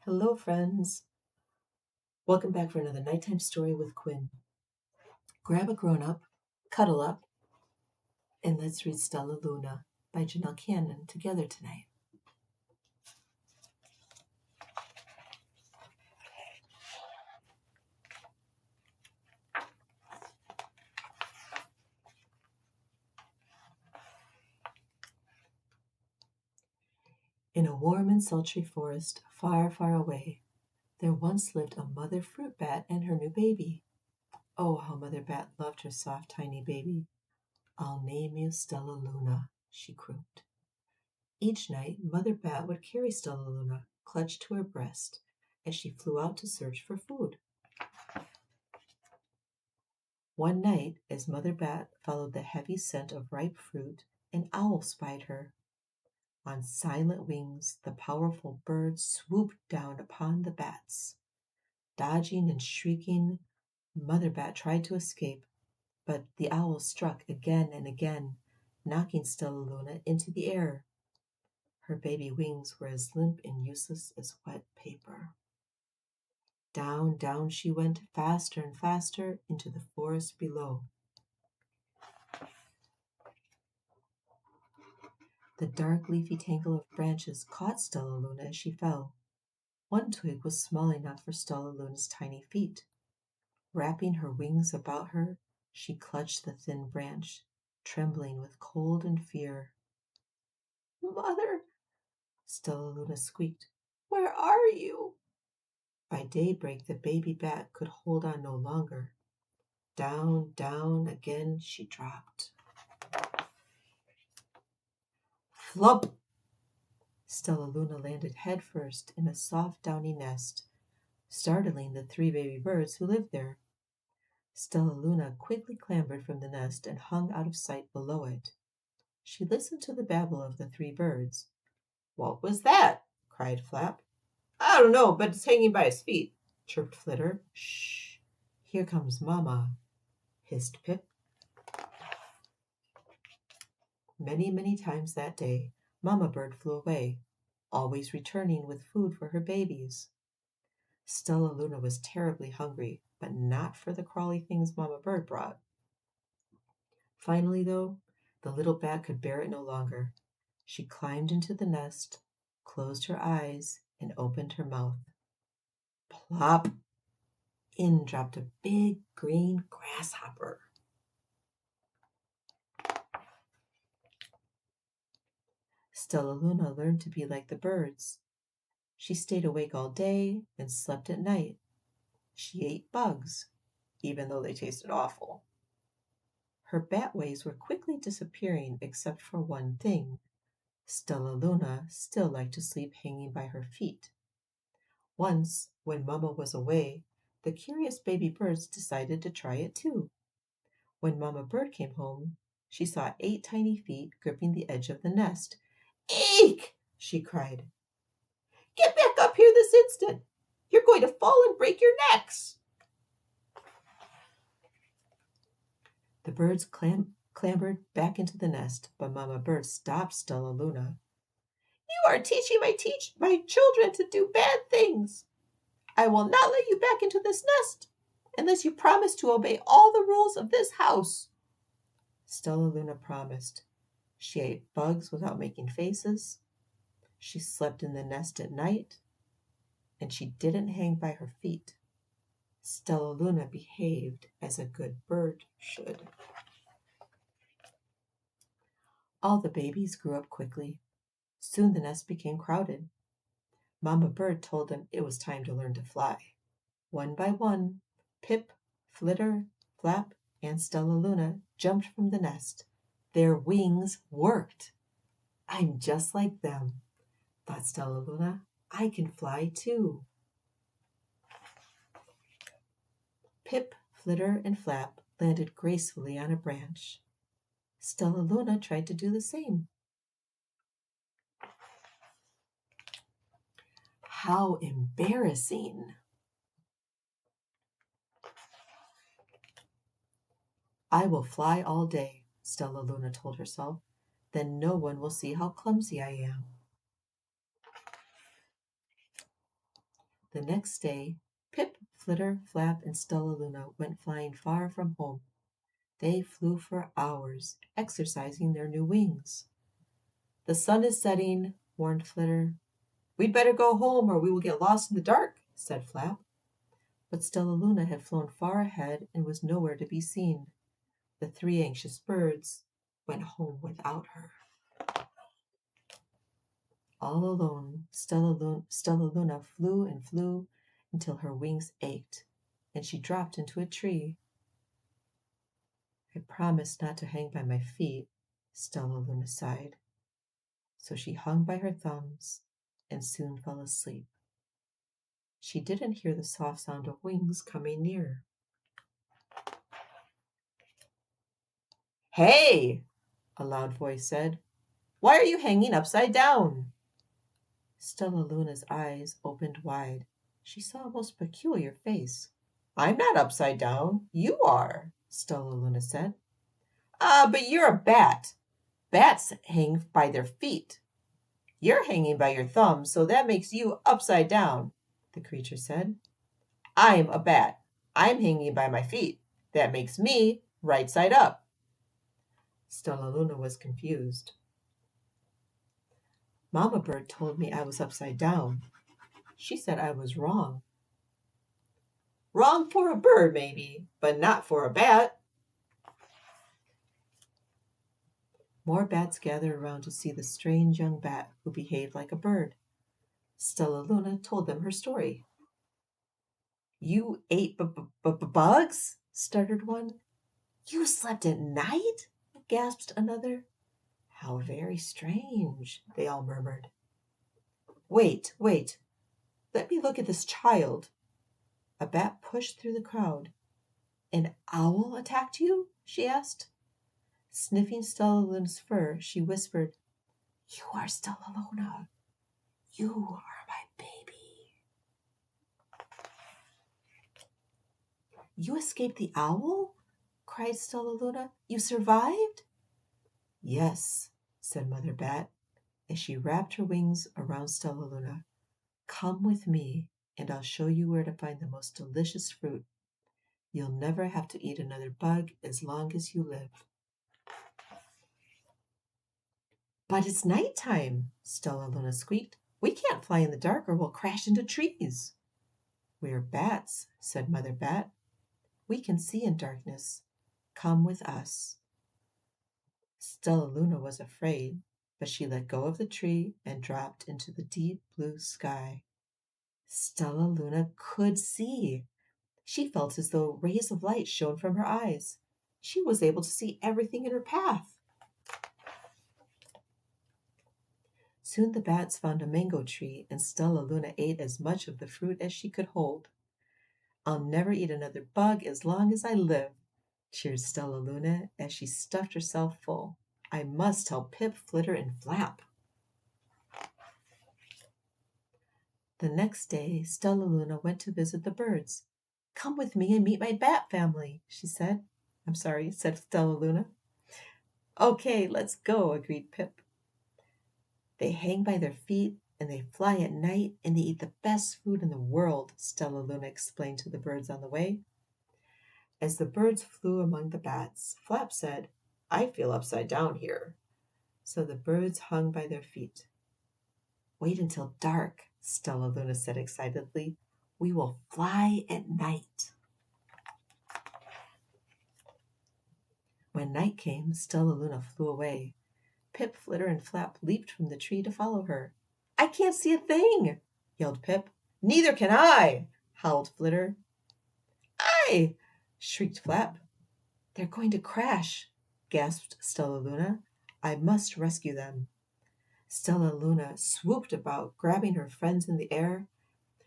Hello, friends. Welcome back for another nighttime story with Quinn. Grab a grown up, cuddle up, and let's read Stellaluna by Janell together tonight. In a warm and sultry forest, far, far away, there once lived a mother fruit bat and her new baby. Oh, how Mother Bat loved her soft, tiny baby. I'll name you Stellaluna, she croaked. Each night, Mother Bat would carry Stellaluna, clutched to her breast, as she flew out to search for food. One night, as Mother Bat followed the heavy scent of ripe fruit, an owl spied her. On silent wings, the powerful bird swooped down upon the bats. Dodging and shrieking, Mother Bat tried to escape, but the owl struck again and again, knocking Stellaluna into the air. Her baby wings were as limp and useless as wet paper. Down, down she went, faster and faster, into the forest below. The dark leafy tangle of branches caught Stellaluna as she fell. One twig was small enough for Stellaluna's tiny feet. Wrapping her wings about her, she clutched the thin branch, trembling with cold and fear. "Mother," Stellaluna squeaked, "where are you?" By daybreak the baby bat could hold on no longer. Down, down again she dropped. Flump! Stellaluna landed headfirst in a soft downy nest, startling the three baby birds who lived there. Stellaluna quickly clambered from the nest and hung out of sight below it. She listened to the babble of the three birds. "What was that?" cried Flap. "I don't know, but it's hanging by its feet," chirped Flitter. "Shh! Here comes Mamma," hissed Pip. Many, many times that day, Mamma Bird flew away, always returning with food for her babies. Stellaluna was terribly hungry, but not for the crawly things Mamma Bird brought. Finally, though, the little bat could bear it no longer. She climbed into the nest, closed her eyes, and opened her mouth. Plop! In dropped a big green grasshopper. Stellaluna learned to be like the birds. She stayed awake all day and slept at night. She ate bugs, even though they tasted awful. Her bat ways were quickly disappearing except for one thing. Stellaluna still liked to sleep hanging by her feet. Once, when Mamma was away, the curious baby birds decided to try it too. When Mamma Bird came home, she saw 8 tiny feet gripping the edge of the nest. "Eek!" she cried. "Get back up here this instant! You're going to fall and break your necks!" The birds clambered back into the nest, but Mamma Bird stopped Stellaluna. "You are teaching my children to do bad things. I will not let you back into this nest unless you promise to obey all the rules of this house." Stellaluna promised. She ate bugs without making faces. She slept in the nest at night, and she didn't hang by her feet. Stellaluna behaved as a good bird should. All the babies grew up quickly. Soon the nest became crowded. Mamma Bird told them it was time to learn to fly. One by one, Pip, Flitter, Flap, and Stellaluna jumped from the nest. Their wings worked. "I'm just like them," thought Stellaluna. "I can fly too." Pip, Flitter, and Flap landed gracefully on a branch. Stellaluna tried to do the same. How embarrassing! "I will fly all day," Stellaluna told herself. "Then no one will see how clumsy I am." The next day, Pip, Flitter, Flap, and Stellaluna went flying far from home. They flew for hours, exercising their new wings. The sun is setting, warned Flitter. We'd better go home or we will get lost in the dark, said Flap. But Stellaluna had flown far ahead and was nowhere to be seen. The three anxious birds went home without her. All alone, Stellaluna flew and flew until her wings ached, and she dropped into a tree. I promised not to hang by my feet, Stellaluna sighed. So she hung by her thumbs and soon fell asleep. She didn't hear the soft sound of wings coming near. Hey, a loud voice said. Why are you hanging upside down? Stellaluna's eyes opened wide. She saw a most peculiar face. I'm not upside down. You are, Stellaluna said. But you're a bat. Bats hang by their feet. You're hanging by your thumb, so that makes you upside down, the creature said. I'm a bat. I'm hanging by my feet. That makes me right side up. Stellaluna was confused. Mama Bird told me I was upside down. She said I was wrong. Wrong for a bird, maybe, but not for a bat. More bats gathered around to see the strange young bat who behaved like a bird. Stellaluna told them her story. You ate bugs? Stuttered one. You slept at night? Gasped another. How very strange, they all murmured. Wait. Let me look at this child. A bat pushed through the crowd. An owl attacked you? She asked. Sniffing Stellaluna's fur, she whispered, You are Stellaluna. You are my baby. You escaped the owl? Cried Stellaluna. You survived? Yes, said Mother Bat, as she wrapped her wings around Stellaluna. Come with me, and I'll show you where to find the most delicious fruit. You'll never have to eat another bug as long as you live. But it's nighttime, Stellaluna squeaked. We can't fly in the dark or we'll crash into trees. We're bats, said Mother Bat. We can see in darkness. Come with us. Stellaluna was afraid, but she let go of the tree and dropped into the deep blue sky. Stellaluna could see. She felt as though rays of light shone from her eyes. She was able to see everything in her path. Soon the bats found a mango tree, and Stellaluna ate as much of the fruit as she could hold. I'll never eat another bug as long as I live, cheered Stellaluna as she stuffed herself full. I must tell Pip, Flitter, and Flap. The next day, Stellaluna went to visit the birds. Come with me and meet my bat family, said Stellaluna. Okay, let's go, agreed Pip. They hang by their feet and they fly at night and they eat the best food in the world, Stellaluna explained to the birds on the way. As the birds flew among the bats, Flap said, I feel upside down here. So the birds hung by their feet. Wait until dark, Stellaluna said excitedly. We will fly at night. When night came, Stellaluna flew away. Pip, Flitter, and Flap leaped from the tree to follow her. I can't see a thing, yelled Pip. Neither can I, howled Flitter. Aye, shrieked Flap. They're going to crash, gasped Stellaluna. I must rescue them. Stellaluna swooped about, grabbing her friends in the air.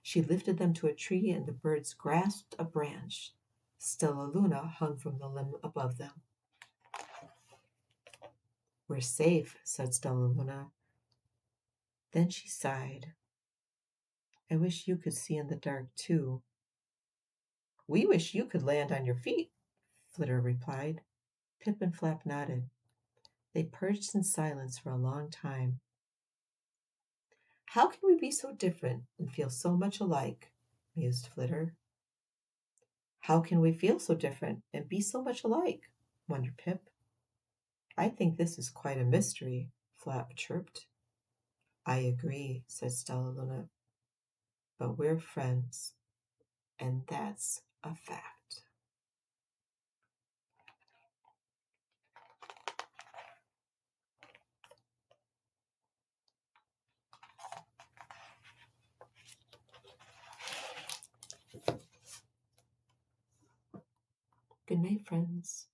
She lifted them to a tree, and the birds grasped a branch. Stellaluna hung from the limb above them. We're safe, said Stellaluna. Then she sighed. I wish you could see in the dark, too. We wish you could land on your feet, Flitter replied. Pip and Flap nodded. They perched in silence for a long time. How can we be so different and feel so much alike? mused Flitter. How can we feel so different and be so much alike? Wondered Pip. I think this is quite a mystery, Flap chirped. I agree, said Stellaluna, but we're friends, and that's a fact. Good night, friends.